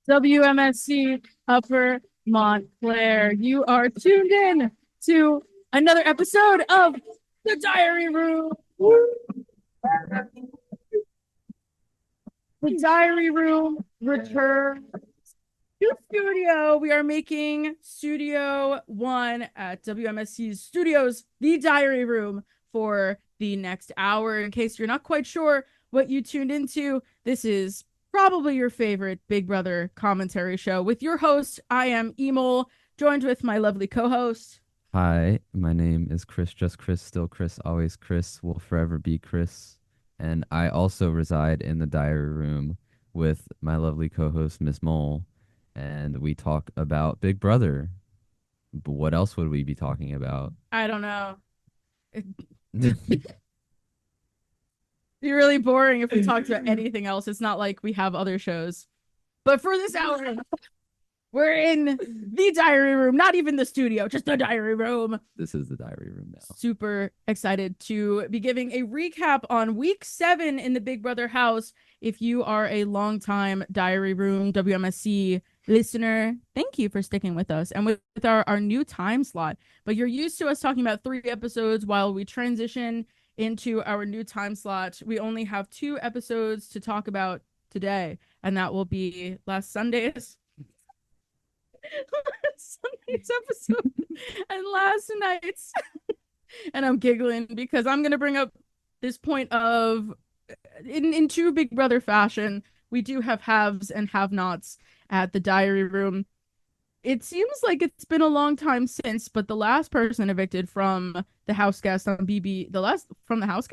WMSC Upper Montclair. You are tuned in to another episode of The Diary Room. The Diary Room returns to studio. We are making Studio 1 at WMSC's Studios, The Diary Room, for the next hour. In case you're not quite sure what you tuned into, this is probably your favorite Big Brother commentary show with your host. I am Emol, joined with my lovely co-host. Hi, my name is Chris, just Chris, still Chris, always Chris, will forever be Chris. And I also reside in the diary room with my lovely co-host, Miss Mole, and we talk about Big Brother. But what else would we be talking about? I don't know. It'd be really boring if we talked about anything else. It's not like we have other shows. But for this hour, we're in the diary room, not even the studio, just the diary room. This is the diary room now. Super excited to be giving a recap on week 7 in the Big Brother house. If you are a longtime diary room WMSC listener, thank you for sticking with us and with our new time slot. But you're used to us talking about 3 episodes while we transition into our new time slot. We only have 2 episodes to talk about today, and that will be last Sunday's episode and last night's. And I'm giggling because I'm gonna bring up this point of in true Big Brother fashion, we do have haves and have-nots at the diary room. It seems like it's been a long time since, but the last person evicted from the house guest on BB, the last house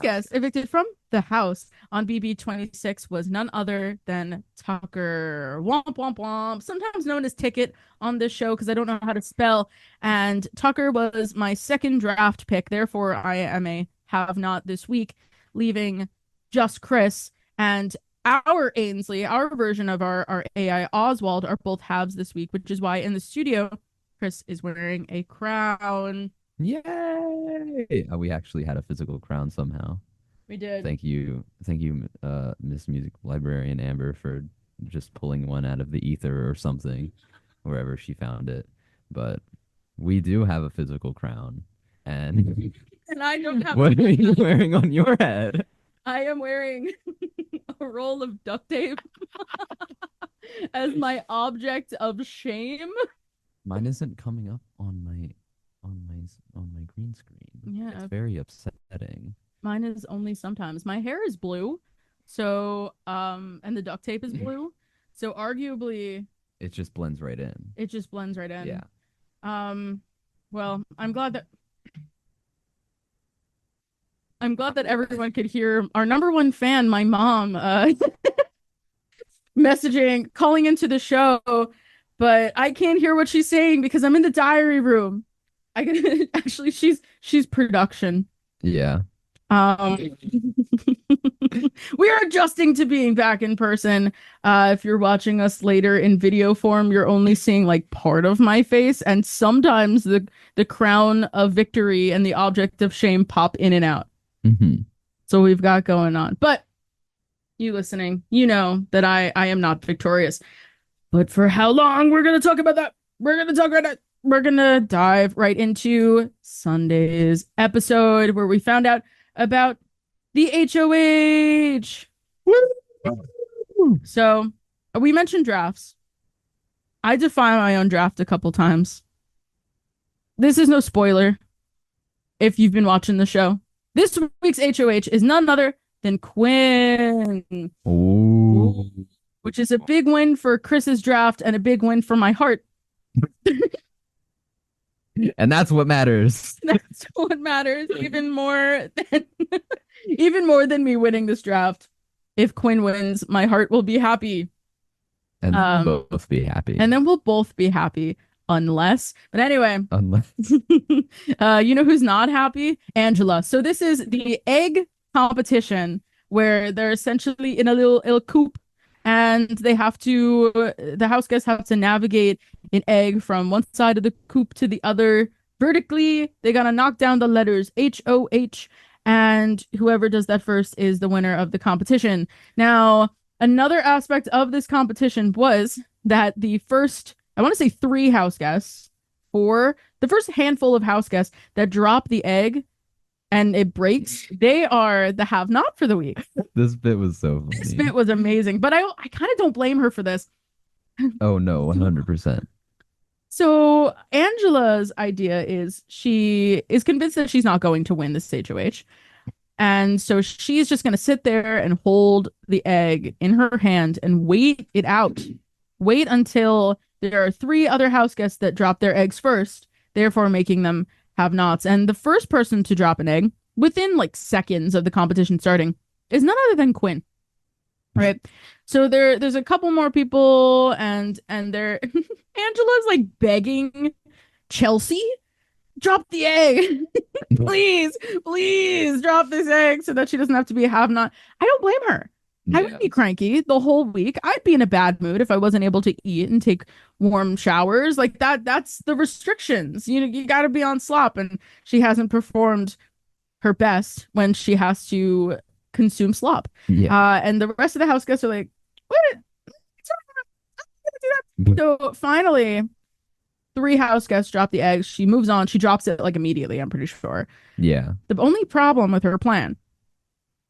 guest evicted from the house on BB 26 was none other than Tucker. Womp womp womp. Sometimes known as Ticket on this show because I don't know how to spell. And Tucker was my second draft pick. Therefore, I am a have not this week, leaving just Chris and our Ainsley, our version of our AI Oswald, are both halves this week, which is why in the studio, Chris is wearing a crown. Yay! We actually had a physical crown somehow. We did. Thank you, Miss Music Librarian Amber, for just pulling one out of the ether or something, wherever she found it. But we do have a physical crown, and And I don't have. what are you wearing on your head? I am wearing a roll of duct tape as my object of shame. Mine isn't coming up on my green screen. Yeah. It's very upsetting. Mine is only sometimes. My hair is blue, so and the duct tape is blue, so arguably It just blends right in. it just blends right in. Yeah. Well, I'm glad that everyone could hear our number one fan, my mom, messaging, calling into the show, but I can't hear what she's saying because I'm in the diary room. I can actually, she's production. Yeah. We are adjusting to being back in person. If you're watching us later in video form, you're only seeing like part of my face, and sometimes the crown of victory and the object of shame pop in and out. Mm-hmm. So we've got going on. But you listening, you know that I am not victorious. But for how long? We're gonna talk about that. We're gonna dive right into Sunday's episode where we found out about the HOH. Woo! So we mentioned drafts. I define my own draft a couple times. This is no spoiler if you've been watching the show. This week's HOH is none other than Quinn. Ooh. Which is a big win for Chris's draft and a big win for my heart. And that's what matters. That's what matters even more than me winning this draft. If Quinn wins, my heart will be happy. And we'll both be happy. And then we'll both be happy. But anyway, you know who's not happy? Angela. So this is the egg competition where they're essentially in a little coop, and the house guests have to navigate an egg from one side of the coop to the other vertically. They gotta knock down the letters HOH, and whoever does that first is the winner of the competition. Now, Another aspect of this competition was that the first, I want to say three house guests, or the first handful of house guests that drop the egg and it breaks, they are the have not for the week. This bit was so This funny. bit was amazing, but I kind of don't blame her for this. Oh no, 100%. So Angela's idea is she is convinced that she's not going to win this HOH. And so she's just going to sit there and hold the egg in her hand and wait it out. Wait until there are three other house guests that drop their eggs first, therefore making them have nots. And the first person to drop an egg within like seconds of the competition starting is none other than Quinn. Right. So there's a couple more people and they're Angela's like begging Chelsea, drop the egg. Please, please drop this egg so that she doesn't have to be a have not. I don't blame her. I would Yeah. be cranky the whole week. I'd be in a bad mood if I wasn't able to eat and take warm showers. Like that's the restrictions. You got to be on slop and she hasn't performed her best when she has to consume slop. Yeah. And the rest of the house guests are like, what? So finally, three house guests drop the eggs. She moves on. She drops it like immediately, I'm pretty sure. Yeah. The only problem with her plan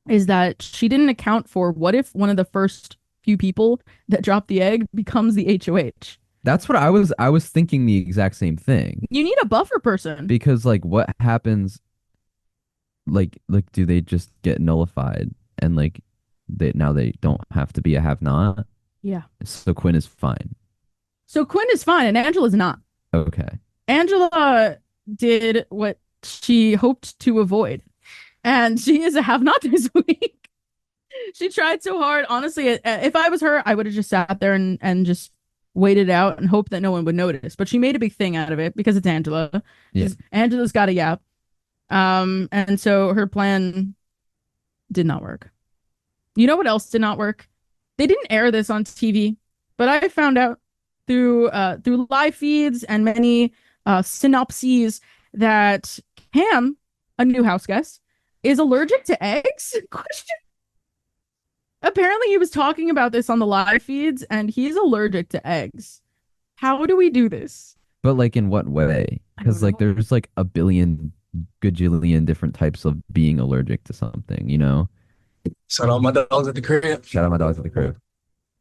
is that she didn't account for what if one of the first few people that dropped the egg becomes the HOH. That's what I was thinking the exact same thing. You need a buffer person. Because like what happens like do they just get nullified and like they don't have to be a have not? Yeah. So Quinn is fine. So Quinn is fine and Angela's not. Okay. Angela did what she hoped to avoid. And she is a have not this week. She tried so hard. Honestly, if I was her, I would have just sat there and just waited out and hoped that no one would notice. But she made a big thing out of it because it's Angela. Yeah. Angela's got a yap. And so her plan did not work. You know what else did not work? They didn't air this on TV, but I found out through live feeds and many synopses that Cam, a new house guest, is allergic to eggs? Question. Apparently, he was talking about this on the live feeds, and he's allergic to eggs. How do we do this? But like in what way? I don't Because like know. there's like a billion gajillion different types of being allergic to something, you know? Shout out my dogs at the crib. Shout out my dogs at the crib.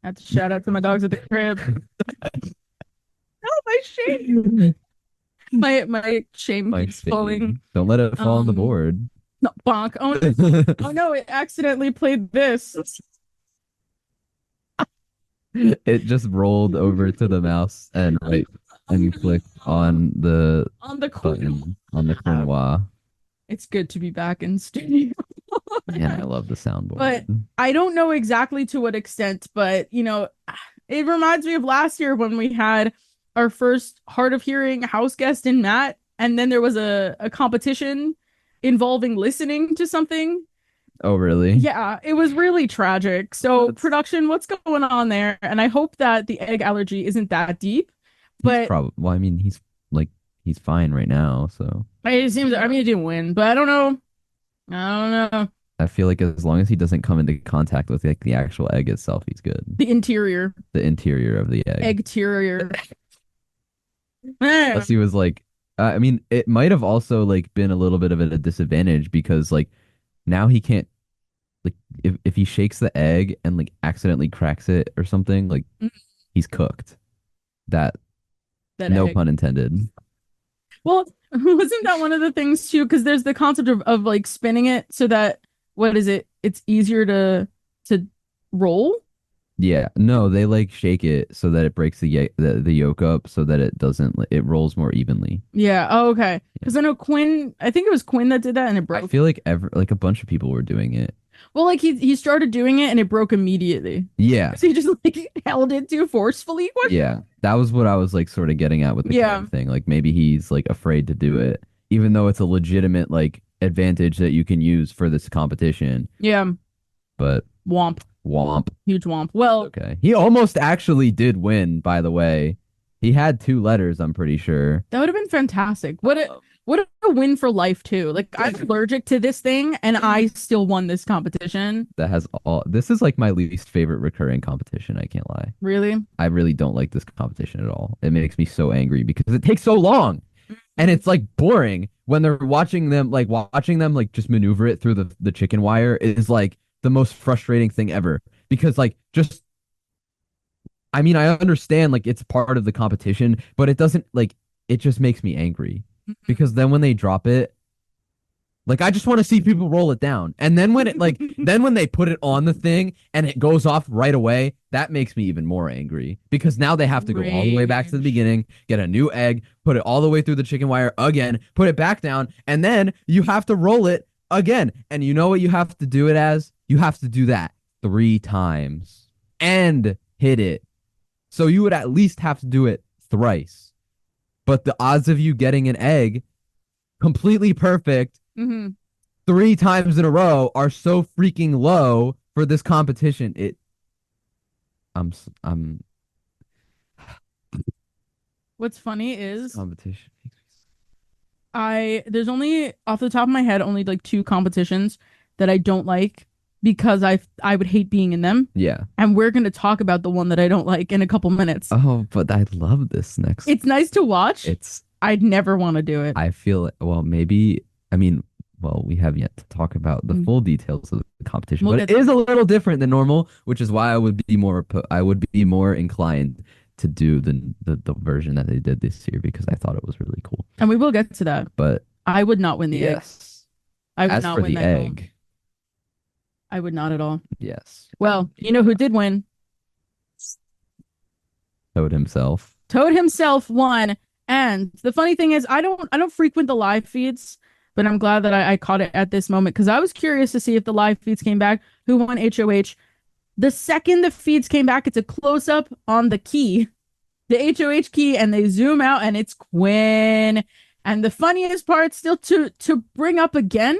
I have to shout out to my dogs at the crib. Oh, my shame. My shame My keeps falling. shame. Don't let it fall on the Um, board. No, bonk. Oh, oh no, it accidentally played this. It just rolled over to the mouse and clicked on the On the queen. button on the quinoa. It's good to be back in studio. And I love the soundboard. But I don't know exactly to what extent, but it reminds me of last year when we had our first hard of hearing house guest in Matt, and then there was a competition involving listening to something. Oh, really? Yeah, it was really tragic. So That's- production, what's going on there? And I hope that the egg allergy isn't that deep, but Well, I mean, he's fine right now, so it seems, I mean, it didn't win, but I don't know. I don't know. I feel like as long as he doesn't come into contact with like the actual egg itself, he's good. The interior, The interior of the egg. egg-terior. Unless he was like, I mean, it might have also like been a little bit of a disadvantage because like now he can't like if he shakes the egg and like accidentally cracks it or something, like Mhm. he's cooked. That That no egg. pun intended. Well, wasn't that one of the things too? Because there's the concept of like spinning it so that what is it? It's easier to roll. Yeah, no, they like shake it so that it breaks the yolk up so that it rolls more evenly. Yeah. Oh, okay. Because I know Quinn. I think it was Quinn that did that, and it I broke. feel like like a bunch of people were doing it. Well, like he started doing it, and it broke immediately. Yeah. So he just like held it too forcefully. What? Yeah, that was what I was like sort of getting at with the Yeah. Cam thing. Like maybe he's like afraid to do it, even though it's a legitimate like advantage that you can use for this competition. Yeah. But Womp. womp. Huge womp. Well, Okay. He almost actually did win, by the way. He had two letters, I'm pretty sure. that would have been fantastic. What a win for life too. Like I'm allergic to this thing and I still won this competition. That has all. This is like my least favorite recurring competition. I can't lie. Really? I really don't like this competition at all. It makes me so angry because it takes so long, and it's like boring when they're watching them like just maneuver it through the chicken wire is like the most frustrating thing ever because like just I mean I understand like it's part of the competition, but it doesn't like it just makes me angry because then when they drop it, like I just want to see people roll it down. And then when it like then when they put it on the thing and it goes off right away, that makes me even more angry because now they have to go all the way back to the Rage. beginning, get a new egg, put it all the way through the chicken wire again, put it back down, and then you have to roll it again. And you know what you have to do it as? You have to do that 3 times and hit it. So you would at least have to do it thrice. But the odds of you getting an egg completely perfect Hmm. 3 times in a row are so freaking low for this competition. I'm What's funny is competition. there's only off the top of my head only like two competitions that I don't like because I would hate being in them. Yeah. And we're going to talk about the one that I don't like in a couple minutes. Oh, but I love this next. It's nice to watch. It's I'd never want to do it. I feel well maybe I mean well we have yet to talk about the Mm. full details of the competition, We'll but it get is a little different than normal, which is why I would be more inclined to do the version that they did this year because I thought it was really cool. And we will get to that. But I would not win the egg. yes. I would As not for win the that at all. egg, I would not at all. yes. Well, you know who did win? Toad himself. Toad himself won. And the funny thing is, I don't frequent the live feeds, but I'm glad that I caught it at this moment because I was curious to see if the live feeds came back. Who won HOH? The second the feeds came back, it's a close up on the key, the HOH key, and they zoom out, and it's Quinn. And the funniest part, still to bring up again,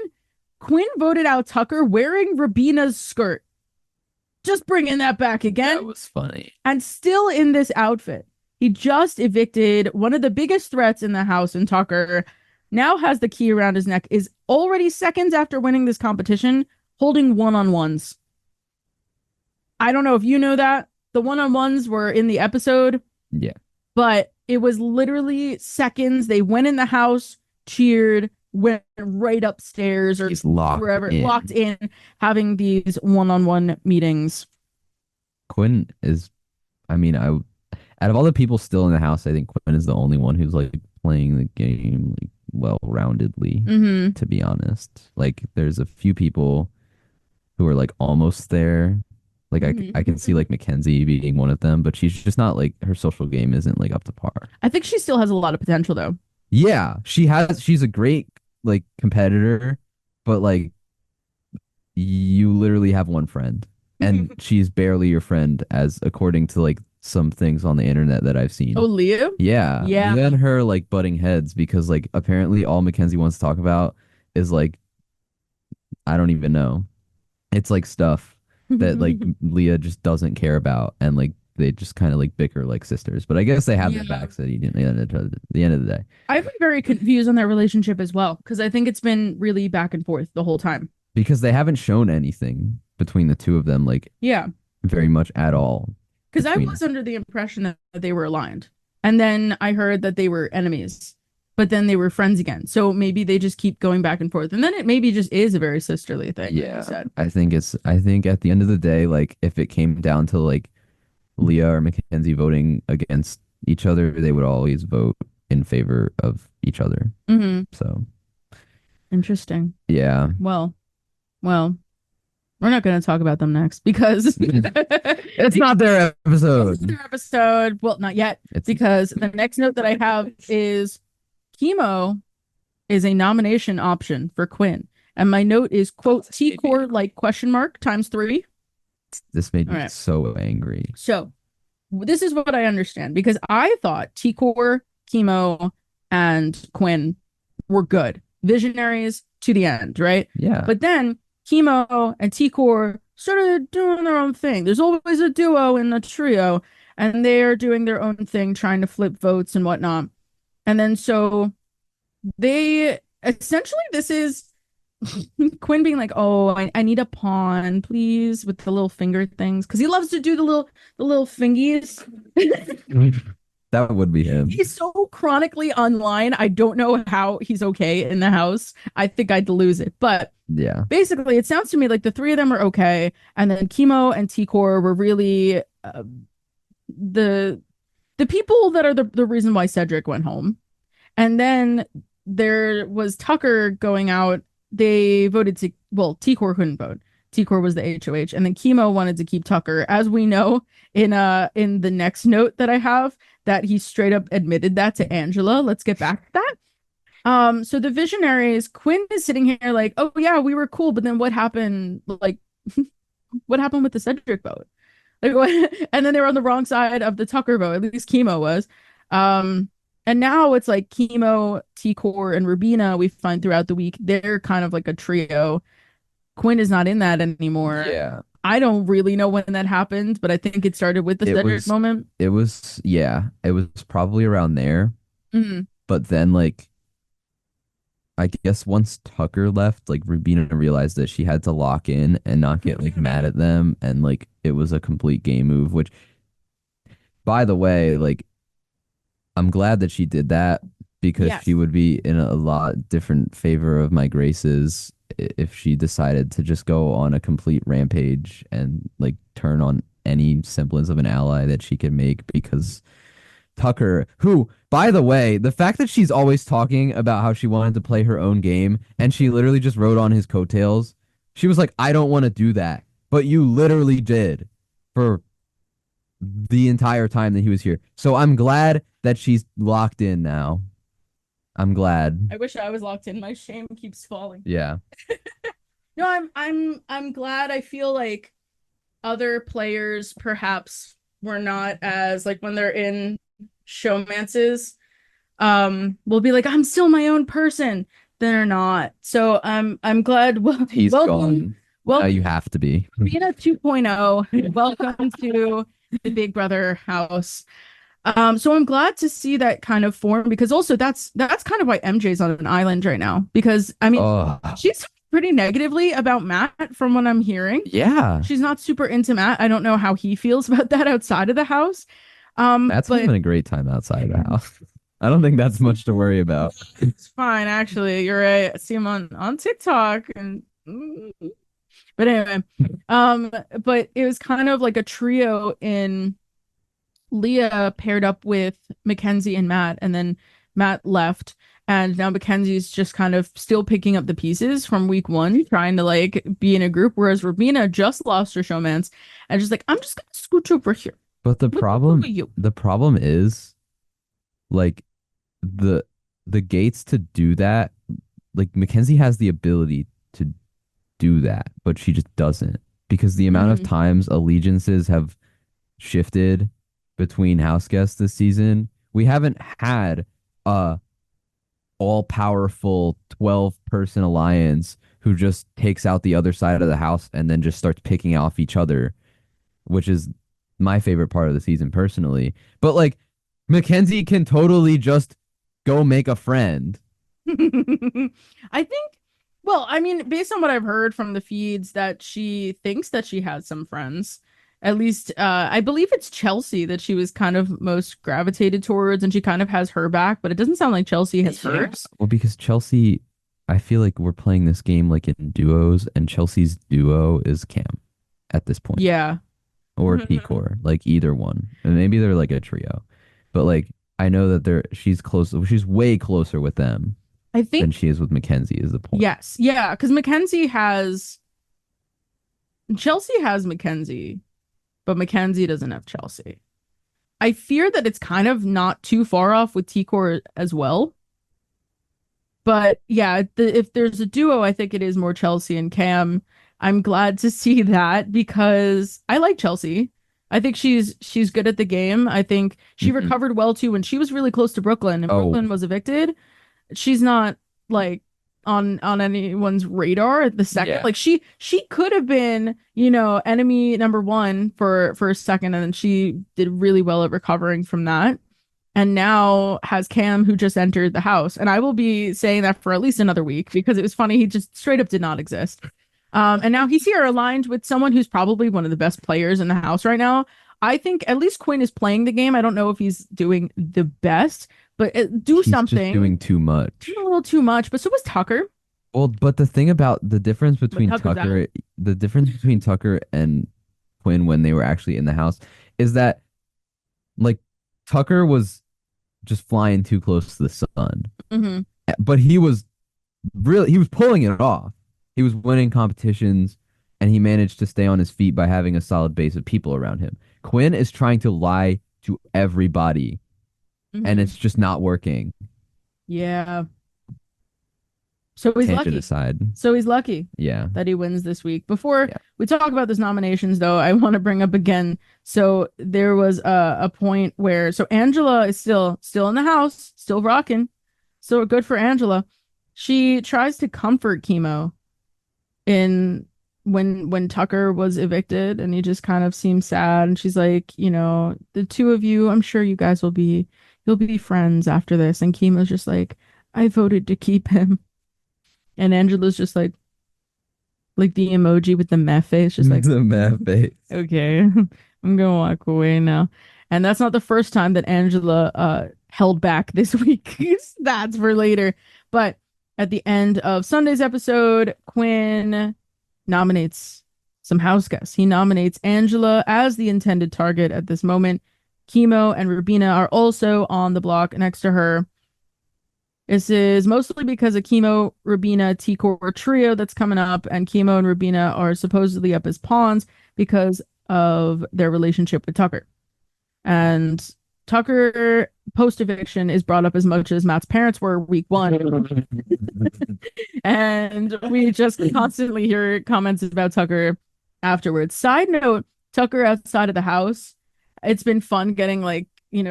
Quinn voted out Tucker wearing Rabina's skirt. Just bringing that back again. That was funny. And still in this outfit. He just evicted one of the biggest threats in the house, and Tucker now has the key around his neck, is already seconds after winning this competition, holding one-on-ones. I don't know if you know that. The one-on-ones were in the episode, Yeah. but it was literally seconds. They went in the house, cheered, went right upstairs or He's locked wherever, in. locked in, having these one-on-one meetings. Quinn is, I mean, out of all the people still in the house, I think Quinn is the only one who's like playing the game like well-roundedly, Mm-hmm. to be honest. Like there's a few people who are like almost there. Like I can see like Mackenzie being one of them, but she's just not like her social game isn't like up to par. I think she still has a lot of potential though. Yeah, she's a great like competitor, but like you literally have one friend and she's barely your friend as according to like some things on the internet that I've seen. Oh, Leo? Yeah. Yeah. Leah and her like butting heads because like apparently all Mackenzie wants to talk about is like I don't even know. It's like stuff that like Leah just doesn't care about and like they just kind of like bicker like sisters. But I guess they have their Yeah. backs at the end of the day. I've been very confused on their relationship as well because I think it's been really back and forth the whole time. Because they haven't shown anything between the two of them like Yeah, very much at all. because I Between was under the impression that they were aligned, and then I heard that they were enemies, but then they were friends again. So maybe they just keep going back and forth, and then it maybe just is a very sisterly thing. Like you Yeah. said. I think at the end of the day, like if it came down to like Leah or Mackenzie voting against each other, they would always vote in favor of each other. Mm-hmm. So Interesting. yeah. Well, we're not going to talk about them next because It's not their this is episode. their episode. Well, not yet, It's because the next note that I have is chemo is a nomination option for Quinn. And my note is, quote, T-core like question mark times 3. this made me All right. so angry. So this is what I understand because I thought T-core, chemo, and Quinn were good. Visionaries to the end, right? Yeah. But then chemo and T-core started doing their own thing. There's always a duo and a trio, and they're doing their own thing, trying to flip votes and whatnot. And then so they essentially this is Quinn being like, "Oh, I need a pawn, please," with the little finger things because he loves to do the little fingies. That would be him. He's so chronically online. I don't know how he's okay in the house. I think I'd lose it. But Yeah. basically, it sounds to me like the three of them are okay, and then Chemo and T-Core were really the the people that are the reason why Cedric went home. And then there was Tucker going out. They voted to, well, T-Core couldn't vote. T-Core was the HOH, and then Chemo wanted to keep Tucker, as we know in the next note that I have that he straight up admitted that to Angela. Let's get back to that. So the Visionaries, Quinn is sitting here like, oh yeah, we were cool, but then what happened? Like, what happened with the Cedric vote? Like, what? And then they were on the wrong side of the Tucker vote. At least Chemo was. And now it's like Chemo, T-Core, and Rubina we find throughout the week. They're kind of like a trio. Quinn is not in that anymore. Yeah. I don't really know when that happened, but I think it started with the It Cedric was moment. it was yeah, it was probably around there. Mhm. But then like I guess once Tucker left, like Rubina realized that she had to lock in and not get like mad at them and like it was a complete game move, which by the way, like I'm glad that she did that because Yes. she would be in a lot different favor of my graces if she decided to just go on a complete rampage and like turn on any semblance of an ally that she could make because Tucker, who, by the way, the fact that she's always talking about how she wanted to play her own game and she literally just rode on his coattails. She was like, I don't want to do that. But you literally did for the entire time that he was here. So I'm glad that she's locked in now. I'm glad. I wish I was locked in. My shame keeps falling. Yeah. No, I'm glad. I feel like other players perhaps were not as like when they're in showmances, will be like, I'm still my own person. They're not. So I'm glad. Well, He's welcome, gone. Now welcome, you have to be. Bina 2.0. Welcome to the Big Brother house. So I'm glad to see that kind of form because also that's kind of why MJ's on an island right now. Because I mean, Oh, she's pretty negatively about Matt from what I'm hearing. yeah. She's not super into Matt. I don't know how he feels about that outside of the house. Matt's But having a great time outside of the house. I don't think that's much to worry about. it's fine, actually. You're right. I see him on TikTok and but anyway, but it was kind of like a trio in Leah paired up with Mackenzie and Matt, and then Matt left. And now Mackenzie's just kind of still picking up the pieces from week one, trying to like be in a group, whereas Rubina just lost her showmance and just like, I'm just gonna scooch over here. But the Look problem at you. the problem is like the the gates to do that, like Mackenzie has the ability to do that, but she just doesn't because the amount of Mhm. times allegiances have shifted between house guests this season, we haven't had a all-powerful 12-person alliance who just takes out the other side of the house and then just starts picking off each other, which is my favorite part of the season personally. But like Mackenzie can totally just go make a friend. I think, well, I mean, based on what I've heard from the feeds, that she thinks that she has some friends. At least, I believe it's Chelsea that she was kind of most gravitated towards, and she kind of has her back, but it doesn't sound like Chelsea has hers. Well, because Chelsea, I feel like we're playing this game like in duos, and Chelsea's duo is Cam at this point, Yeah. or Picor, like either one. And maybe they're like a trio. But like I know that she's close, she's way closer with them I than think, she is with Mackenzie is the point. yes. Yeah, because Chelsea has Mackenzie, but Mackenzie doesn't have Chelsea. I fear that it's kind of not too far off with T-Core as well. But yeah, if there's a duo, I think it is more Chelsea and Cam. I'm glad to see that because I like Chelsea. I think she's good at the game. I think she Mhm. recovered well too when she was really close to Brooklyn and Oh, Brooklyn was evicted. She's not like on anyone's radar at the second. yeah. Like she could have been, enemy number one for a second, and then she did really well at recovering from that. and now has Cam, who just entered the house. And I will be saying that for at least another week because it was funny. He just straight up did not exist. And now he's here aligned with someone who's probably one of the best players in the house right now. I think at least Quinn is playing the game. I don't know if he's doing the best, but do He's just something. doing too much. Doing a little too much, but so was Tucker. Well, but the thing about the difference But between Tucker's out. Tucker and Quinn when they were actually in the house is that like Tucker was just flying too close to the sun. Hmm. But he was pulling it off. He was winning competitions and he managed to stay on his feet by having a solid base of people around him. Quinn is trying to lie to everybody and Hmm. it's just not working. Yeah. So he's Tangent lucky. aside. So he's lucky Yeah. that he wins this week. Before Yeah. we talk about those nominations, though, I want to bring up again. So there was a point where Angela is still in the house, still rocking. So good for Angela. She tries to comfort Chemo in when Tucker was evicted, and he just kind of seems sad. And she's like, the two of you, I'm sure you guys you'll be friends after this. And Chemo's just like, I voted to keep him. And Angela's just like the emoji with the meh face, just like, The math face. okay, I'm gonna walk away now. And that's not the first time that Angela held back this week. That's for later. But at the end of Sunday's episode, Quinn nominates some house guests. He nominates Angela as the intended target at this moment. Chemo and Rubina are also on the block next to her. This is mostly because of Chemo, Rubina, T-Core trio that's coming up, and Chemo and Rubina are supposedly up as pawns because of their relationship with Tucker. And Tucker, post-eviction, is brought up as much as Matt's parents were week one. And we just constantly hear comments about Tucker afterwards. Side note, Tucker outside of the house, it's been fun getting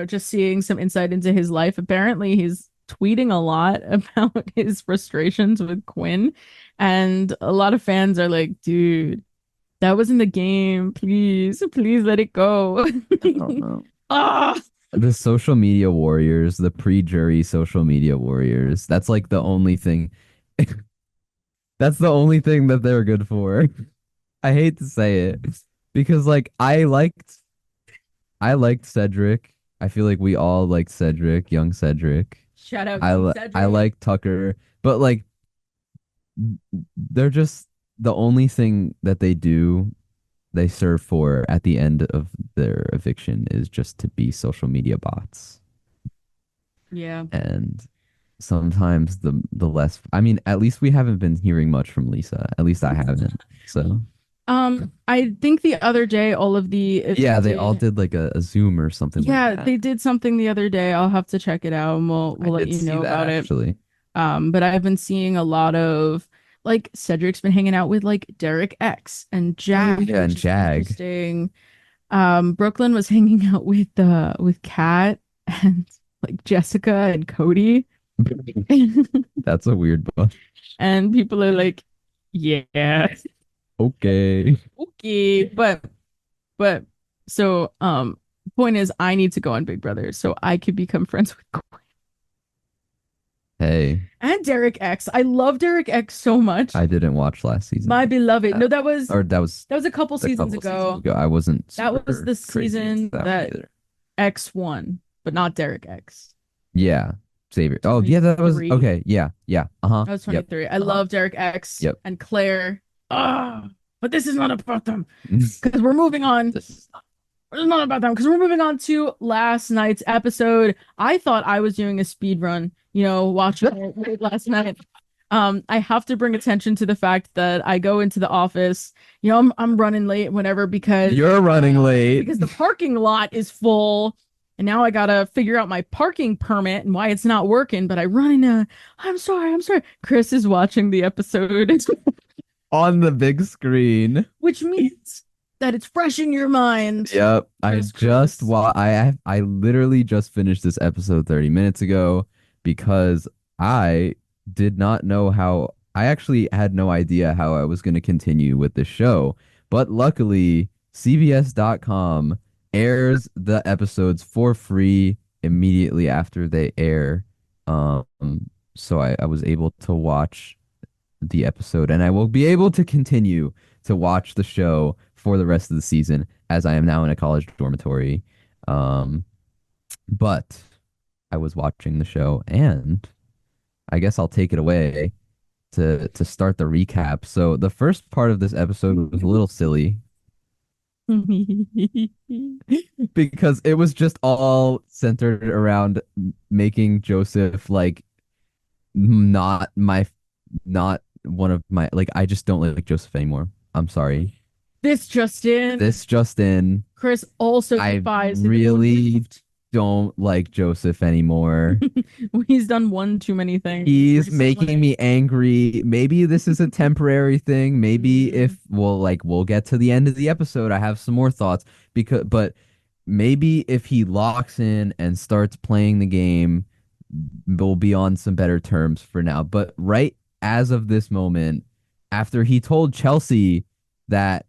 just seeing some insight into his life. Apparently, he's tweeting a lot about his frustrations with Quinn. And a lot of fans are like, dude, that was in the game. Please let it go. Ah, The social media warriors, the pre-jury social media warriors. That's like the only thing. That's the only thing that they're good for. I hate to say it because I liked Cedric. I feel like we all liked Cedric, young Cedric. shout out I to li I Cedric. like Tucker, but like they're just the only thing that they serve for at the end of their eviction is just to be social media bots. Yeah. And sometimes the less I mean, at least we haven't been hearing much from Lisa. At least I haven't. So I think the other day all of the yeah, they all evicted. did like a Zoom or something like Yeah, that. they did something the other day. I'll have to check it out and I we'll let did you see know that about it. actually. But I've been seeing a lot of like Cedric's been hanging out with like Derek X and Oh Jag, yeah, and which is Jag. interesting. Brooklyn was hanging out with Kat and like Jessica and Cody. That's a weird one. And people are like, yeah, Okay. okay. But so point is I need to go on Big Brother so I could become friends with Cody Hey, and Derek X. I love Derek X so much. I didn't watch last season. My beloved. No, Or that was that was a couple a seasons couple seasons ago. ago. I wasn't That was super the crazy into season that one that either. X won, but not Derek X. Yeah. Xavier. Oh, yeah, that was 23. okay. Yeah. Yeah. Uh-huh. That was Yep. 23. I Uh-huh. love Derek X Yep. and Claire. Ah, but this is not about them because we're moving on. This is It's not about them because we're moving on to last night's episode. I thought I was doing a speed run, watching it late last night. I have to bring attention to the fact that I go into the office. I'm running late whenever You're running late. because the parking lot is full. And now I gotta figure out my parking permit and why it's not working. But I run into, I'm sorry. Chris is watching the episode, On the big screen. which means that it's fresh in your mind. Yep. Chris. I literally just finished this episode 30 minutes ago because I did not know how I actually had no idea how I was going to continue with the show. But luckily, CBS.com airs the episodes for free immediately after they air. Um, so I was able to watch the episode, and I will be able to continue to watch the show for the rest of the season as I am now in a college dormitory. Um, but I was watching the show, and I guess I'll take it away to start the recap. So the first part of this episode was a little silly because it was just all centered around making Joseph like not my not one of my like I just don't like Joseph anymore. I'm sorry. This just in. This just in. Chris also I defies his really don't like Joseph anymore. He's done one too many things He's recently. making me angry. Maybe this is a temporary thing. Maybe if we'll get to the end of the episode, I have some more thoughts but maybe if he locks in and starts playing the game, we'll be on some better terms for now. But right as of this moment, after he told Chelsea that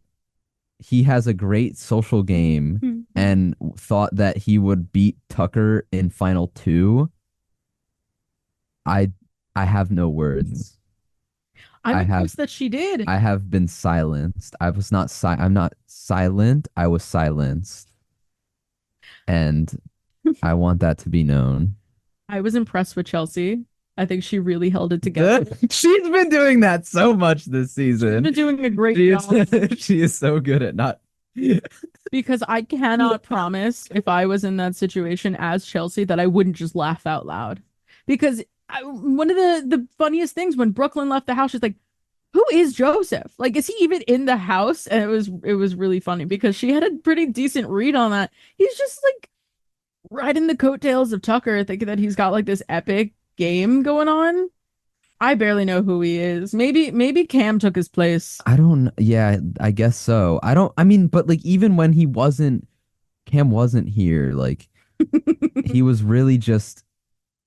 he has a great social game and thought that he would beat Tucker in final two, I I have no words. I'm I impressed have that she did. I have been silenced. I'm not silent. I was silenced. And I want that to be known. I was impressed with Chelsea. I think she really held it together. She's been doing that so much this season. She's been doing a great She job. is, she is so good at not. Because I cannot promise if I was in that situation as Chelsea that I wouldn't just laugh out loud. Because one of the funniest things when Brooklyn left the house, she's like, "Who is Joseph? Like, is he even in the house?" And it was really funny because she had a pretty decent read on that. He's just like riding the coattails of Tucker, thinking that he's got like this epic game going on. I barely know who he is. Maybe Cam took his place. I don't. Yeah, I guess so. I don't. I mean, but like even when Cam wasn't here. Like he was really just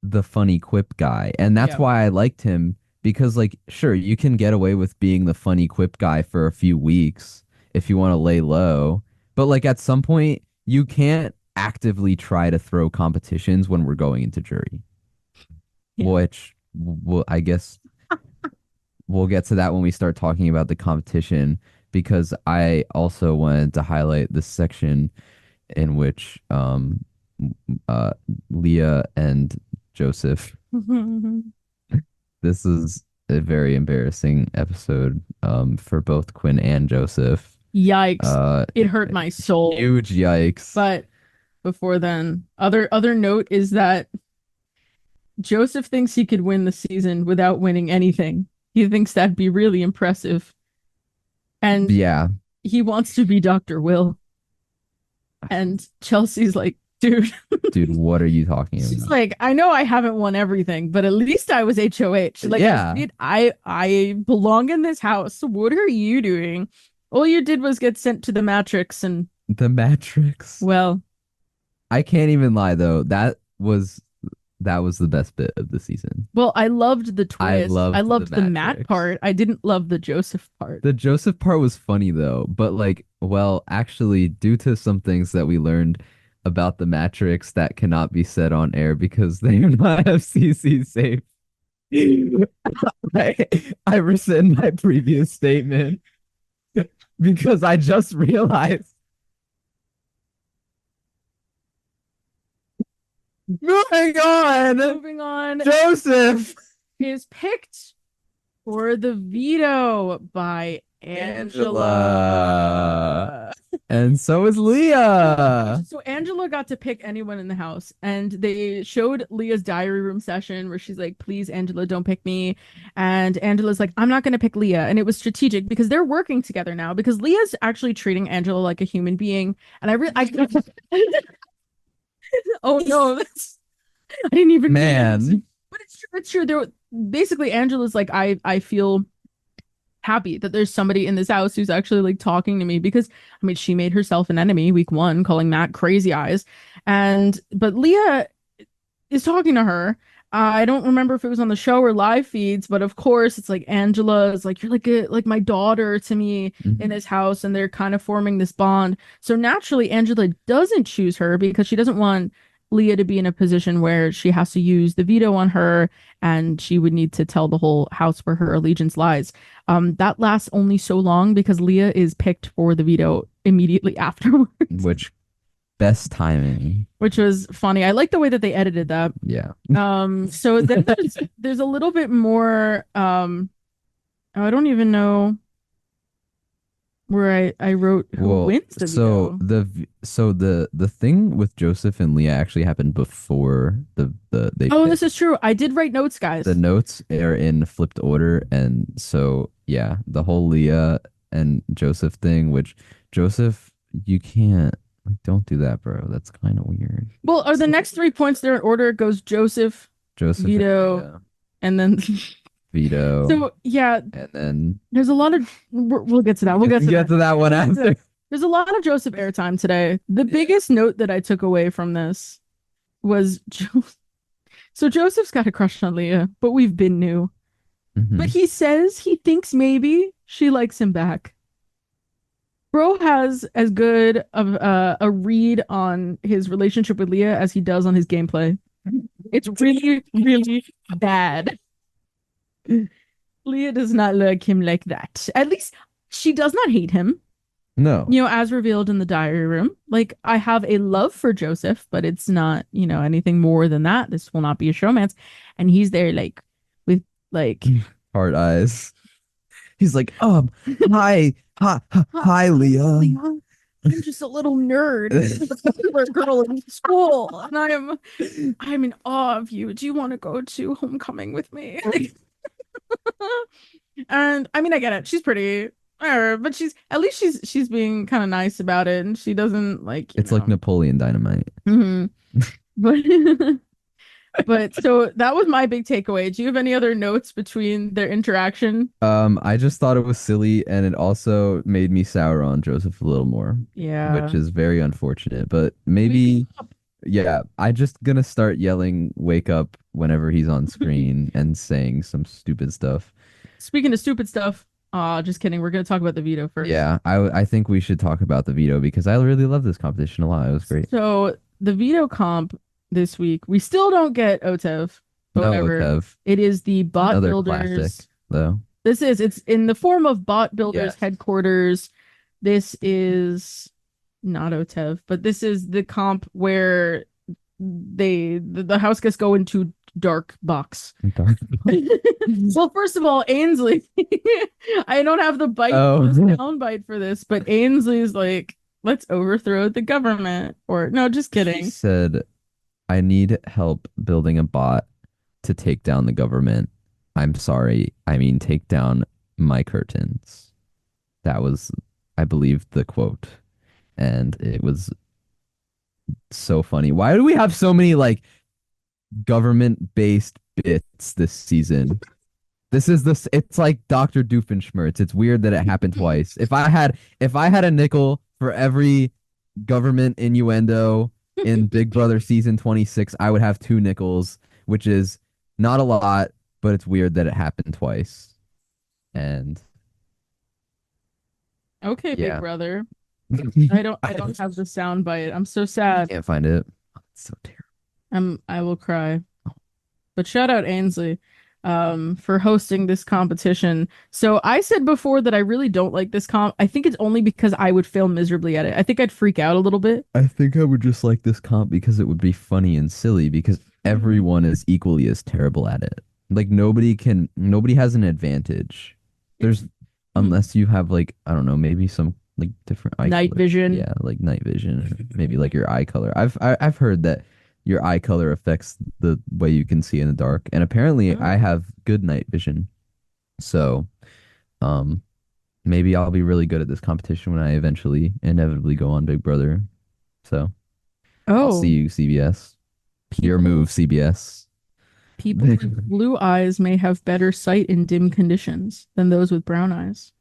the funny quip guy, and that's Yeah. why I liked him because like sure you can get away with being the funny quip guy for a few weeks if you want to lay low, but like at some point you can't actively try to throw competitions when we're going into jury, Yeah. which I guess we'll get to that when we start talking about the competition because I also wanted to highlight this section in which uh Leah and Joseph. This is a very embarrassing episode for both Quinn and Joseph. Yikes. It hurt my soul. Huge yikes. But before then, other note is that Joseph thinks he could win the season without winning anything. He thinks that'd be really impressive. And yeah, he wants to be Dr. Will. And Chelsea's like, dude, what are you talking she's about? like, I know I haven't won everything, but at least I was HOH. Like, Yeah. I belong in this house. What are you doing? All you did was get sent to the Matrix, and The Matrix. well, I can't even lie though. That was the best bit of the season. well, I loved the twist. I loved the the Matt Matrix. part. I didn't love the Joseph part. The Joseph part was funny though, but like, well, actually, due to some things that we learned about the Matrix that cannot be said on air because they are not FCC safe. I rescind my previous statement because I just realized. Moving on Joseph is picked for the veto by Angela. And so is Leah. So Angela got to pick anyone in the house, and they showed Leah's diary room session where she's like, "Please, Angela, don't pick me." And Angela's like, "I'm not going to pick Leah." And it was strategic because they're working together now because Leah's actually treating Angela like a human being. And oh no, I didn't even Man. But it's true. It's true. Basically Angela's like, I feel happy that there's somebody in this house who's actually like talking to me because I mean she made herself an enemy week one, calling Matt crazy eyes. But Leah is talking to her. I don't remember if it was on the show or live feeds, but of course it's like Angela is like, "You're like my daughter to me in this house," and they're kind of forming this bond. So naturally Angela doesn't choose her because she doesn't want Leah to be in a position where she has to use the veto on her and she would need to tell the whole house where her allegiance lies. That lasts only so long because Leah is picked for the veto immediately afterwards, Which best timing. which was funny. I like the way that they edited that. Yeah. So then there's a little bit more oh, I don't even know where I wrote who Well, wins the veto. the thing with Joseph and Leah actually happened before they Oh, picked. this is true. I did write notes, The guys. notes are in flipped order, and so yeah, the whole Leah and Joseph thing, which Joseph, you can't like don't do that, bro. That's kind of weird. Well, are the next 3 points there in order? It goes Joseph, Joseph and veto, Leah, and then veto, so yeah, and then there's a lot of we'll get to that. We'll get to get that. to that one after. There's a lot of Joseph airtime today. The biggest note that I took away from this was so Joseph's got a crush on Leah, but we've been new. But Mhm. he says he thinks maybe she likes him back. Bro has as good of a read on his relationship with Leah as he does on his gameplay. It's really, really bad. Leah does not like him like that. At least she does not hate him, No, as revealed in the diary room. Like, I have a love for Joseph, but it's not, anything more than that. This will not be a showmance. And he's there, like, with, like, hard eyes. He's like, hi, Leah. I'm just a little nerd for a girl in school, and I'm in awe of you. Do you want to go to homecoming with me? And I mean, I get it. She's pretty, but she's being kind of nice about it, and she doesn't like, It's like Napoleon Dynamite. Mhm. But but so that was my big takeaway. Do you have any other notes between their interaction? I just thought it was silly, and it also made me sour on Joseph a little more, Yeah. which is very unfortunate. But Waking maybe, up. yeah, I just gonna start yelling "wake up" whenever he's on screen and saying some stupid stuff. Speaking of stupid stuff, just kidding. We're gonna talk about the veto first. Yeah, I think we should talk about the veto because I really love this competition a lot. It was great. So the veto comp this week, we still don't get OTEV, but No, whatever. Kev, It is the bot another builders. classic though. It's in the form of bot builders Yes. headquarters. This is not OTEV, but this is the comp where the house guests go into dark box. Well, first of all, Ainsley, I don't have the sound bite for this, but Ainsley's like, let's overthrow the government. Or no, just He kidding. said, I need help building a bot to take down the government. I'm sorry. I mean, take down my curtains. That was, I believe, the quote. And it was so funny. Why do we have so many like government-based bits this season? It's like Dr. Doofenshmirtz. It's weird that it happened twice. If I had a nickel for every government innuendo in Big Brother season 26, I would have 2 nickels, which is not a lot, but it's weird that it happened twice. And Okay, Big yeah. Brother. I don't have the sound bite. I'm so sad. Can't find it. Oh, it's so terrible. I will cry. But shout out Ainsley for hosting this competition. So I said before that I really don't like this comp. I think it's only because I would fail miserably at it. I think I'd freak out a little bit. I think I would just like this comp because it would be funny and silly because everyone is equally as terrible at it. Like nobody has an advantage. There's unless you have like, I don't know, maybe some like different eye Night color. vision. Yeah, like night vision, or maybe like your eye color. I've heard that your eye color affects the way you can see in the dark, and apparently I Oh. have good night vision. So, um, maybe I'll be really good at this competition when I eventually inevitably go on Big Brother. So, I'll see Oh, you, CBS. Your move, CBS. people with blue eyes may have better sight in dim conditions than those with brown eyes.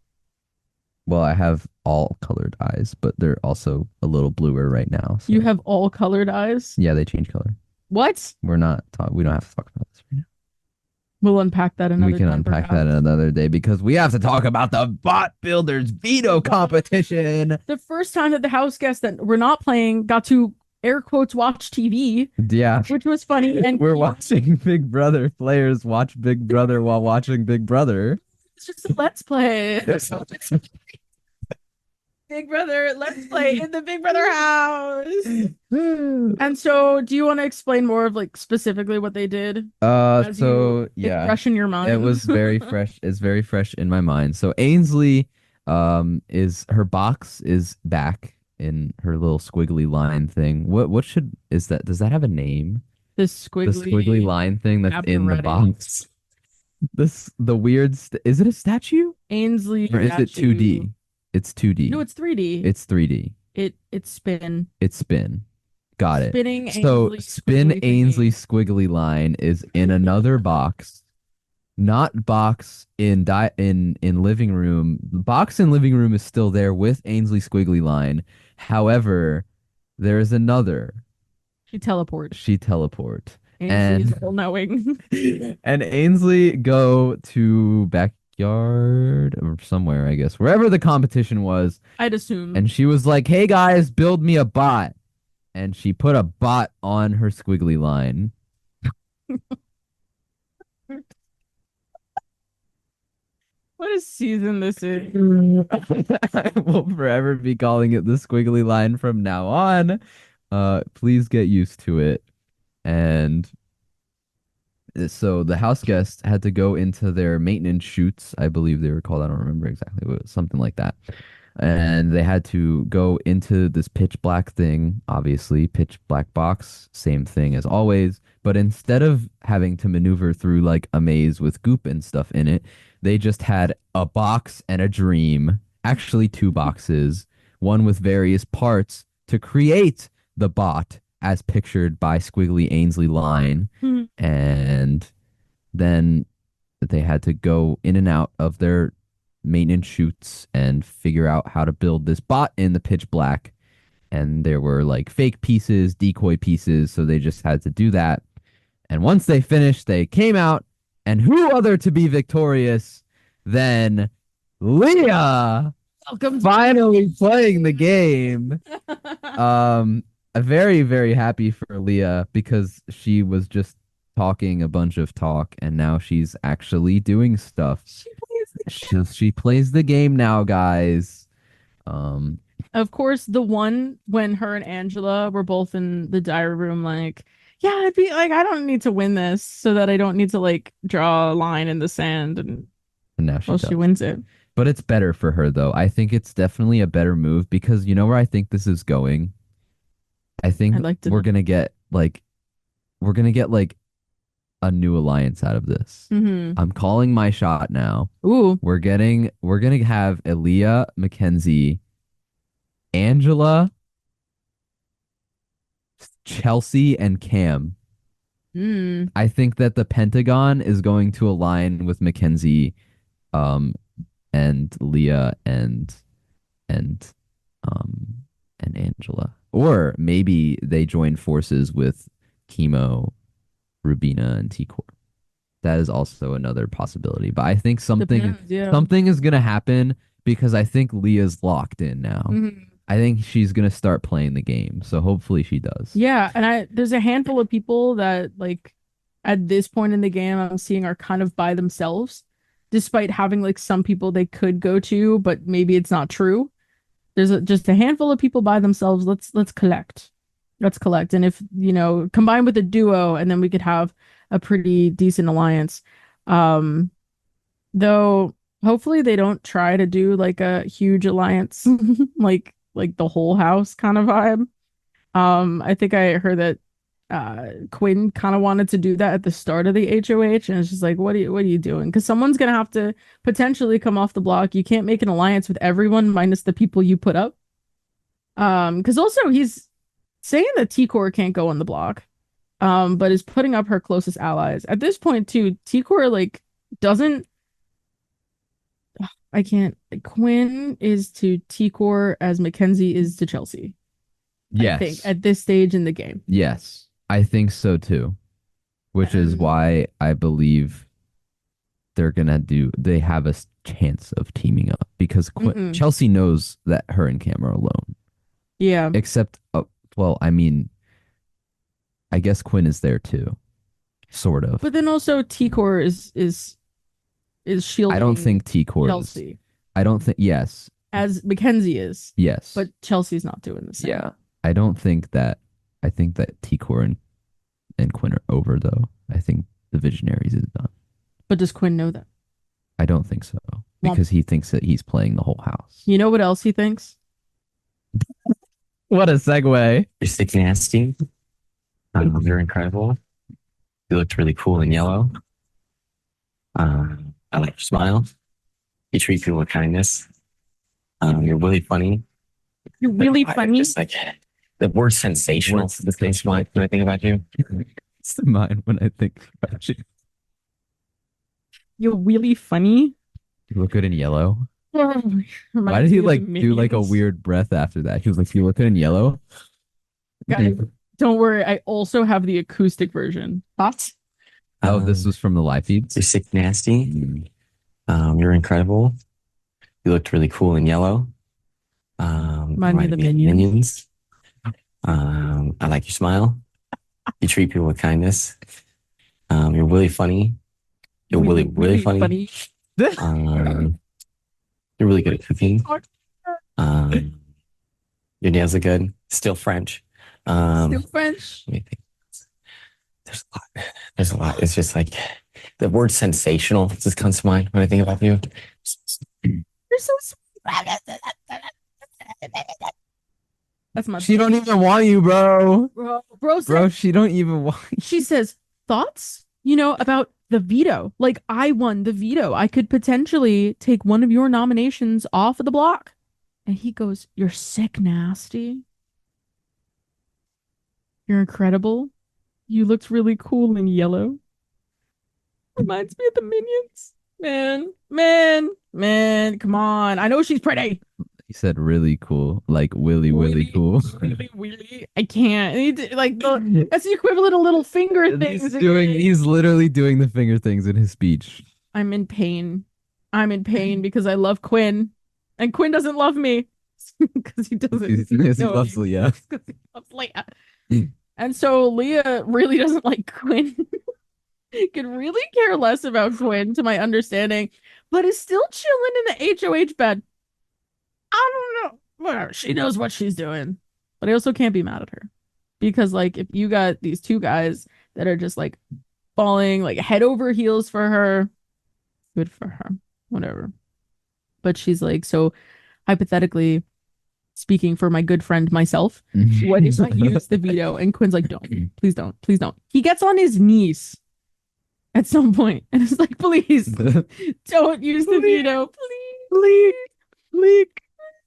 Well, I have all colored eyes, but they're also a little bluer right now. So. You have all colored eyes? Yeah, they change color. What? We don't have to talk about this right now. We'll unpack that another We can time, unpack perhaps. that another day because we have to talk about the bot builders veto competition. The first time that the house guests that were not playing got to air quotes watch TV, Yeah. which was funny and We're cute. watching Big Brother. Players watch Big Brother while watching Big Brother. It's just a let's play. Big Brother, let's play in the Big Brother house. And so, do you want to explain more of like specifically what they did as you So it's yeah, fresh in your it mind? was very fresh. It's very fresh in my mind. So Ainsley, is her box is back in her little squiggly line thing. What should is that? Does that have a name? This The squiggly squiggly line thing that's in the apparatus. box. The weird is it a statue Ainsley or is it statue. 2D? It's 2D. No, it's 3D. It's 3D. It's spin. It's spin. Got it. Spinning So Ainsley spin squiggly Ainsley thingy. squiggly line is in another box, not box in living room. The box in living room is still there with Ainsley squiggly line. However, there is another. She teleports. She teleport. Ainsley is And all knowing. and Ainsley go to backyard or somewhere, I guess, wherever the competition was. I'd assume. And she was like, "Hey guys, build me a bot." And she put a bot on her squiggly line. What a season this is. I will forever be calling it the squiggly line from now on. Please get used to it. And so the house guests had to go into their maintenance chutes, I believe they were called. I don't remember exactly, but something like that. And they had to go into this pitch black thing, obviously, pitch black box, same thing as always. But instead of having to maneuver through like a maze with goop and stuff in it, they just had a box and a dream, actually two boxes, one with various parts to create the bot as pictured by Squiggly Ainsley Line. Hmm. And then they had to go in and out of their maintenance chutes and figure out how to build this bot in the pitch black. And there were like fake pieces, decoy pieces, so they just had to do that. And once they finished, they came out, and who other to be victorious than Leah Welcome finally playing the game. I'm very, very happy for Leah because she was just talking a bunch of talk and now she's actually doing stuff. She plays the game now, guys. Um, Of course, the one when her and Angela were both in the diary room, like, yeah, I'd be like, I don't need to win this so that I don't need to like draw a line in the sand and and now she well, does. she wins it. But it's better for her though. I think it's definitely a better move because you know where I think this is going? I think I'd like to we're know. gonna get like we're gonna get like a new alliance out of this. Mm-hmm. I'm calling my shot now. Ooh. We're gonna have Aaliyah, Mackenzie, Angela, Chelsea, and Cam. Mm. I think that the Pentagon is going to align with Mackenzie, um, and Leah and um and Angela. Or maybe they join forces with Chemo, Rubina, and T-Core. That is also another possibility. But I think Depends, yeah. something is gonna happen because I think Leah's locked in now. Mhm. I think she's gonna start playing the game. So hopefully she does. Yeah, and there's a handful of people that like at this point in the game I'm seeing are kind of by themselves, despite having like some people they could go to, but maybe it's not true. Just a handful of people by themselves. Let's collect. Let's collect. And if, combine with a duo, and then we could have a pretty decent alliance. Um, though hopefully they don't try to do like a huge alliance like the whole house kind of vibe. I think I heard that Quinn kind of wanted to do that at the start of the HOH, and it's just like, what are you doing? Because someone's gonna have to potentially come off the block. You can't make an alliance with everyone minus the people you put up. Because also he's saying that T-Core can't go on the block, but is putting up her closest allies. At this point, too, T-Core like doesn't. I can't. Quinn is to T-Core as Mackenzie is to Chelsea. I think Yes. at this stage in the game. Yes. I think so too. Which is And why I believe they have a chance of teaming up because mm-mm. Chelsea knows that her and Cam are alone. Yeah. Except, well, I mean, I guess Quinn is there too, sort of. But then also T-Core is I don't shielding think T-Core is. Chelsea I don't think. Yes, as Mackenzie is, yes, but Chelsea's not doing the same. yeah. I don't think that. I think that T-Core and Quinn are over though. I think the Visionaries is done. But does Quinn know that? I don't think so Well, because he thinks that he's playing the whole house. you know what else he thinks? What a segue. You're sick nasty. You're incredible. You looked really cool in yellow. I like your smile. You treat people with kindness. You're really funny. You're really funny. Just like the word sensational. This thing's when I think about you. It's the mind when I think about you. You're really funny. You look good in yellow. Why Reminds did he me of like the do like a Minions. weird breath after that? He was like, "You look good in yellow." Guys, don't worry. I also have the acoustic version. Thoughts? Oh, this was from the live feeds. You're sick nasty. You're incredible. You looked really cool in yellow. Remind me of the Minions. I like your smile. You treat people with kindness. You're really funny. You're really funny. You're really good at cooking. Your nails are good. Still French. Still French. Let me think. There's a lot. There's a lot. It's just like the word sensational just comes to mind when I think about you. You're so sweet. That's my She don't even want you, bro. bro. Bro, she don't even want you. She says, thoughts, about the veto. Like, I won the veto. I could potentially take one of your nominations off of the block. And he goes, you're sick, nasty. You're incredible. You looked really cool in yellow. Reminds me of the Minions. Man, come on. I know she's pretty. He said really cool, like willy cool. Really. I can't. Like, that's the equivalent of little finger things. He's literally doing the finger things in his speech. I'm in pain. Because I love Quinn. And Quinn doesn't love me. Because he doesn't. He loves Leah. Because he loves Leah. And so Leah really doesn't like Quinn. Could really care less about Quinn, to my understanding, but is still chilling in the HOH bed. I don't know. Whatever. She knows what she's doing. But I also can't be mad at her. Because, like, if you got these two guys that are just, like, falling, like, head over heels for her, good for her. Whatever. But she's like, so hypothetically speaking for my good friend myself, what if I use the veto? And Quinn's like, don't. Please don't. Please don't. He gets on his knees at some point and it's like, please don't use the veto. Please.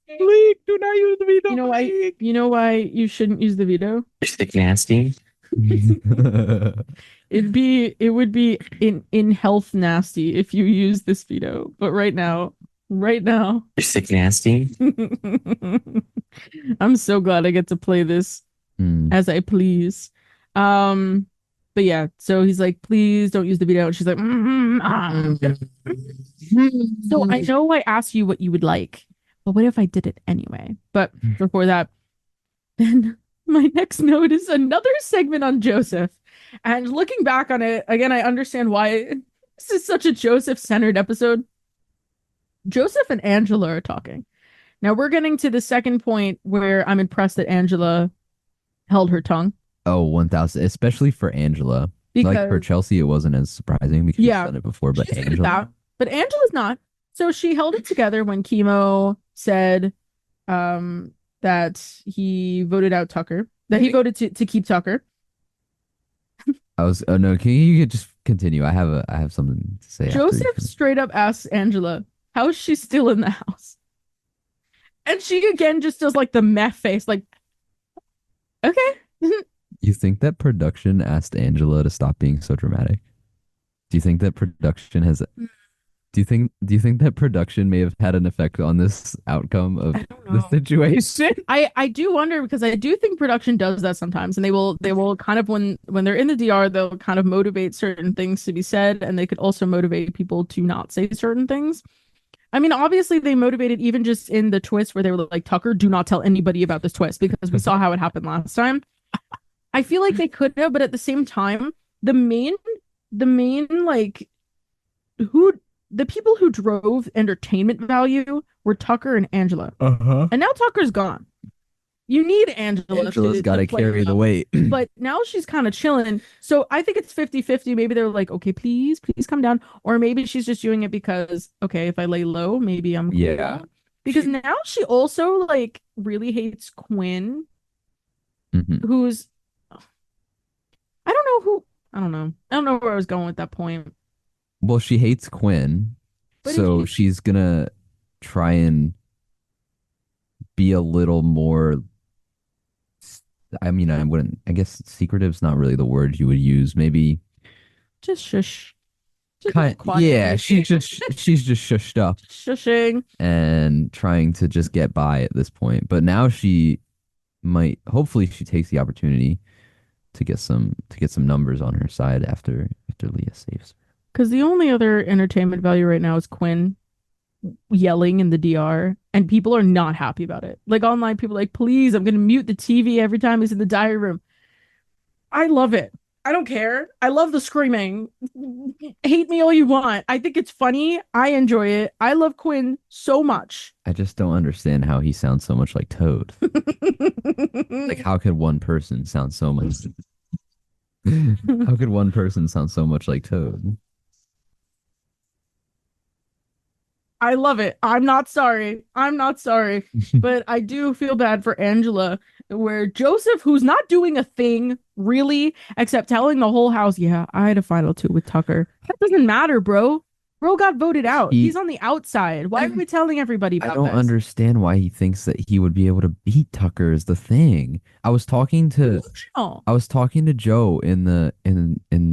Do not use the veto. You know why you shouldn't use the veto? You're sick nasty. It would be in health nasty if you use this veto. But right now, You're sick nasty. I'm so glad I get to play this as I please. But yeah, so he's like, please don't use the veto. And she's like, So I know I asked you what you would like, but what if I did it anyway? But before that, then my next note is another segment on Joseph. And looking back on it, again, I understand why this is such a Joseph-centered episode. Joseph and Angela are talking. Now we're getting to the second point where I'm impressed that Angela held her tongue. Oh, 1000, especially for Angela. Because, like for Chelsea, it wasn't as surprising because she's done it before, but Angela. But Angela's not. So she held it together when Chemo said that he voted out Tucker, that he voted to keep Tucker. Oh no, can you just continue? I have something to say. Joseph straight up asks Angela, how is she still in the house? And she again just does like the meh face, like, okay. You think that production asked Angela to stop being so dramatic? Do you think that production has? Do you think that production may have had an effect on this outcome of the situation? I do wonder, because I do think production does that sometimes, and they will kind of when they're in the DR, they'll kind of motivate certain things to be said, and they could also motivate people to not say certain things. I mean, obviously they motivated even just in the twist where they were like, Tucker, do not tell anybody about this twist, because we saw how it happened last time. I feel like they could have, but at the same time, the main the main like who the people who drove entertainment value were Tucker and Angela. Uh-huh. And now Tucker's gone. You need Angela Angela's got to play carry the well. weight. But now she's kind of chilling. So I think it's 50-50. Maybe they're like, okay, please come down. Or maybe she's just doing it because, okay, if I lay low, maybe I'm cool. Yeah. Because now she also like really hates Quinn, Mhm. who's I don't know who I don't know. I don't know where I was going with that point. Well, she hates Quinn, But so she's gonna try and be a little more. I mean, I wouldn't. I guess secretive's not really the word you would use. Maybe just shush. Just kind. Yeah, quietly she's just shushed up shushing. and trying to just get by at this point. But now she might. Hopefully, she takes the opportunity to get some numbers on her side after Leah saves. Because the only other entertainment value right now is Quinn yelling in the DR, and people are not happy about it. Like online, people are like, please, I'm gonna mute the TV every time he's in the diary room. I love it. I don't care. I love the screaming. Hate me all you want. I think it's funny. I enjoy it. I love Quinn so much. I just don't understand how he sounds so much like Toad. Like, how could one person sound so much? How could one person sound so much like Toad? I love it. I'm not sorry. I'm not sorry. But I do feel bad for Angela, where Joseph, who's not doing a thing really, except telling the whole house, yeah, I had a final two with Tucker. That doesn't matter, bro. Bro got voted out. He's on the outside. Why are we telling everybody about I don't this? understand why he thinks that he would be able to beat Tucker is the thing. I was talking to Joe in the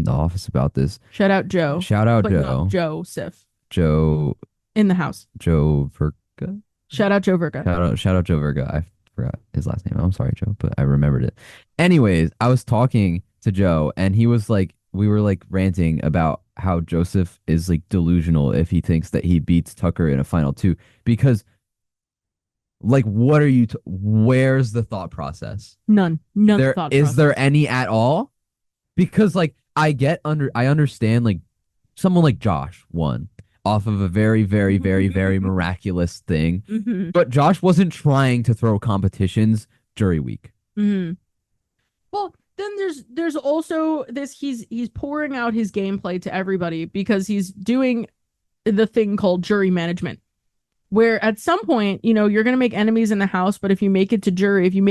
office about this. Shout out Joe. Shout out But not Joe. Joseph Joe in the house. Joe Verga. Shout out Joe Verga. Shout out Joe Verga. I forgot his last name. I'm sorry, Joe, but I remembered it. Anyways, I was talking to Joe and he was like, we were like ranting about how Joseph is like delusional if he thinks that he beats Tucker in a final two because like what are you where's the thought process? None There thought is process. there any at all? Because like I understand like someone like Josh won off of a very, very, very, very miraculous thing. Mhm. But Josh wasn't trying to throw competitions jury week. Mhm. Well, then there's also this he's pouring out his gameplay to everybody because he's doing the thing called jury management, where at some point, you know, you're gonna make enemies in the house, but if you make it to jury, if you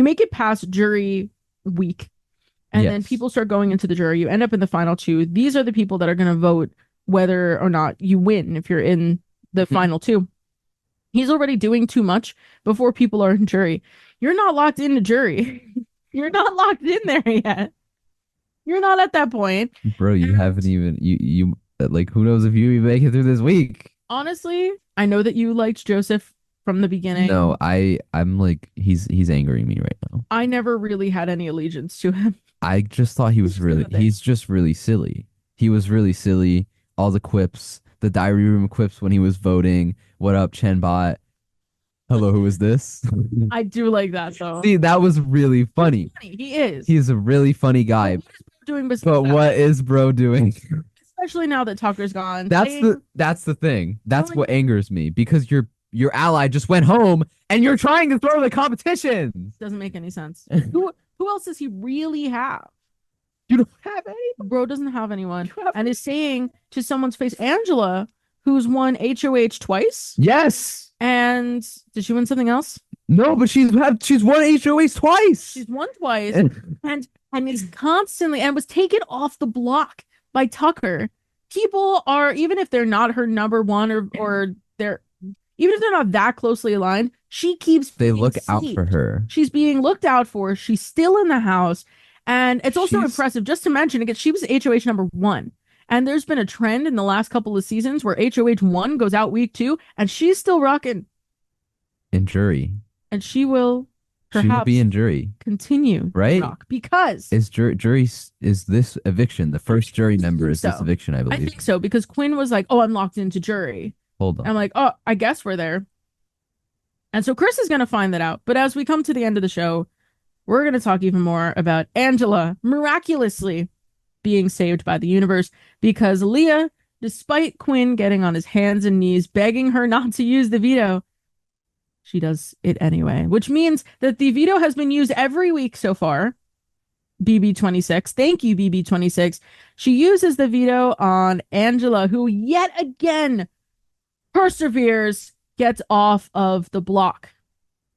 make it past jury week, and then Yes. people start going into the jury, you end up in the final two. These are the people that are gonna vote whether or not you win if you're in the final two. He's already doing too much before people are in jury. You're not locked into jury. You're not locked in there yet. You're not at that point. Bro, you haven't even you like who knows if you even make it through this week. Honestly, I know that you liked Joseph from the beginning. No, I'm like he's angering me right now. I never really had any allegiance to him. I just thought he's just really silly. He was really silly. All the quips, the diary room quips when he was voting. What up, Chenbot? Hello, who is this? I do like that though. See, that was really funny. He is. He's a really funny guy. What is bro doing besides But that? what is bro doing? Especially now that Tucker's gone. That's the thing. That's what angers me because your ally just went home and you're trying to throw the competition. Doesn't make any sense. Who else does he really have? You don't have any. Bro doesn't have anyone, and is saying to someone's face, Angela, who's won HOH twice. Yes. And did she win something else? No, but she's won HOH twice. She's won twice, and is constantly and was taken off the block by Tucker. People are, even if they're not her number one or they're even if they're not that closely aligned, she keeps They being look out saved. for her. She's being looked out for. She's still in the house. And it's also impressive, just to mention, again, she was HOH number one. And there's been a trend in the last couple of seasons where HOH 1 goes out week 2, and she's still rocking. In jury. And she will She will perhaps be in jury. continue Right? to rock because Is jury is this eviction? The first jury member is this so. eviction, I I believe. think so, because Quinn was like, oh, I'm locked into jury. Hold on. I'm like, oh, I guess we're there. And so Chris is going to find that out. But as we come to the end of the show, we're going to talk even more about Angela miraculously being saved by the universe because Leah, despite Quinn getting on his hands and knees, begging her not to use the veto, she does it anyway, which means that the veto has been used every week so far. BB26. Thank you, BB26. She uses the veto on Angela, who yet again perseveres, gets off of the block.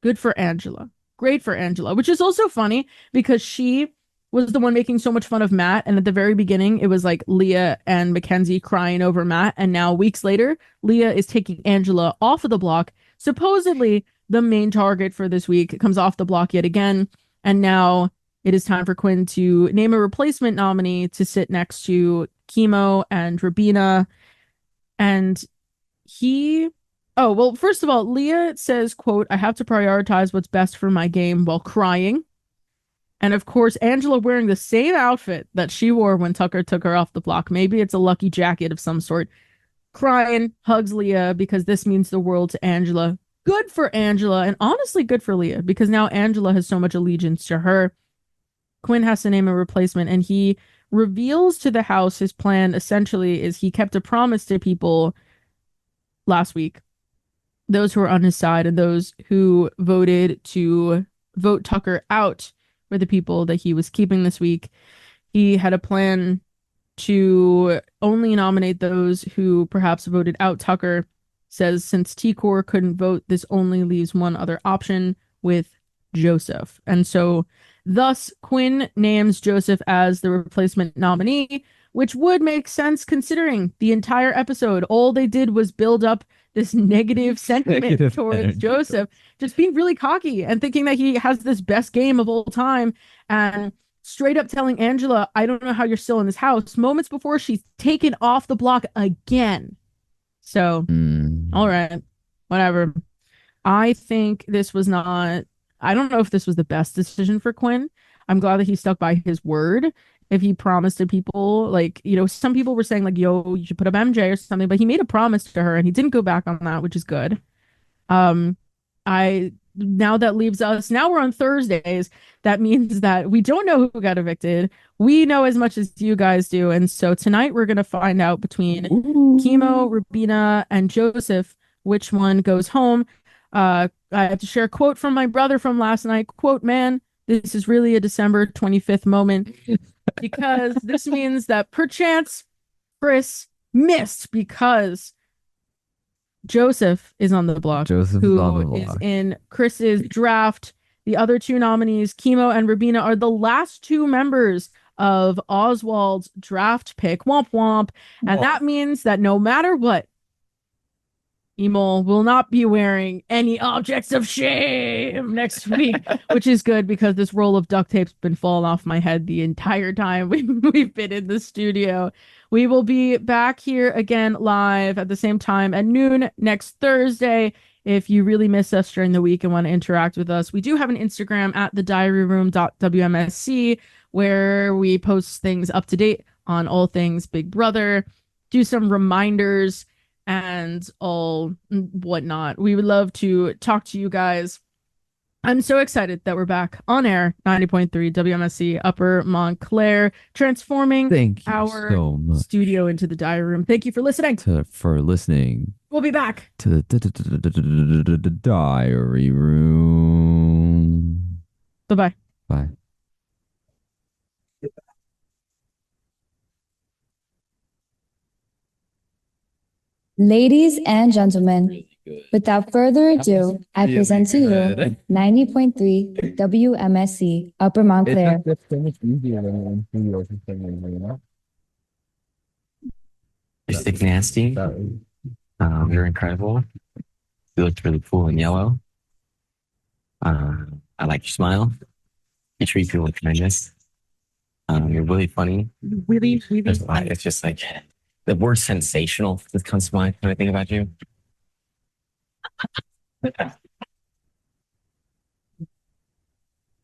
Good for Angela. Great for Angela, which is also funny because she was the one making so much fun of Matt. And at the very beginning, it was like Leah and Mackenzie crying over Matt. And now weeks later, Leah is taking Angela off of the block. Supposedly, the main target for this week comes off the block yet again. And now it is time for Quinn to name a replacement nominee to sit next to Chemo and Rabina. And first of all, Leah says, quote, "I have to prioritize what's best for my game," while crying. And of course, Angela wearing the same outfit that she wore when Tucker took her off the block. Maybe it's a lucky jacket of some sort. Crying, hugs Leah because this means the world to Angela. Good for Angela, and honestly good for Leah because now Angela has so much allegiance to her. Quinn has to name a replacement, and he reveals to the house his plan essentially is he kept a promise to people last week. Those who are on his side and those who voted to vote Tucker out were the people that he was keeping this week. He had a plan to only nominate those who perhaps voted out Tucker. Says since T-Core couldn't vote, this only leaves one other option with Joseph. And so thus Quinn names Joseph as the replacement nominee, which would make sense considering the entire episode, all they did was build up this negative sentiment towards Joseph, just being really cocky and thinking that he has this best game of all time and straight up telling Angela, "I don't know how you're still in this house," moments before she's taken off the block again. So, all right, whatever. I think this was not, I don't know if this was the best decision for Quinn. I'm glad that he stuck by his word. If he promised to people, like, some people were saying like, "Yo, you should put up MJ or something," but he made a promise to her and he didn't go back on that, which is good. Now that leaves us, now we're on Thursdays. That means that we don't know who got evicted. We know as much as you guys do. And so tonight we're going to find out between Chemo, Rabina, and Joseph, which one goes home. I have to share a quote from my brother from last night. Quote, "Man, this is really a December 25th moment." Because this means that perchance Chris missed because Joseph is on the block. Joseph who is on the block. Is in Chris's draft. The other two nominees, Chemo and Rabina, are the last two members of Oswald's draft pick. Womp womp. And that means that no matter what, Emol will not be wearing any objects of shame next week, which is good because this roll of duct tape's been falling off my head the entire time we've been in the studio. We will be back here again live at the same time at noon next Thursday. If you really miss us during the week and want to interact with us, we do have an Instagram at thediaryroom.wmsc where we post things up to date on all things Big Brother, do some reminders and all whatnot. We would love to talk to you guys. I'm so excited that we're back on air, 90.3 WMSC Upper Montclair, transforming our studio into the diary room. Thank you for listening. We'll be back to the diary room. Bye-bye. Bye. Ladies and gentlemen, without further ado, I present to you 90.3 WMSC Upper Montclair. You stick nasty. You're incredible. You looked really cool in yellow. I like your smile. You treat people with kindness. You're really funny. Really funny. It's just like the word sensational that comes to mind when I think about you.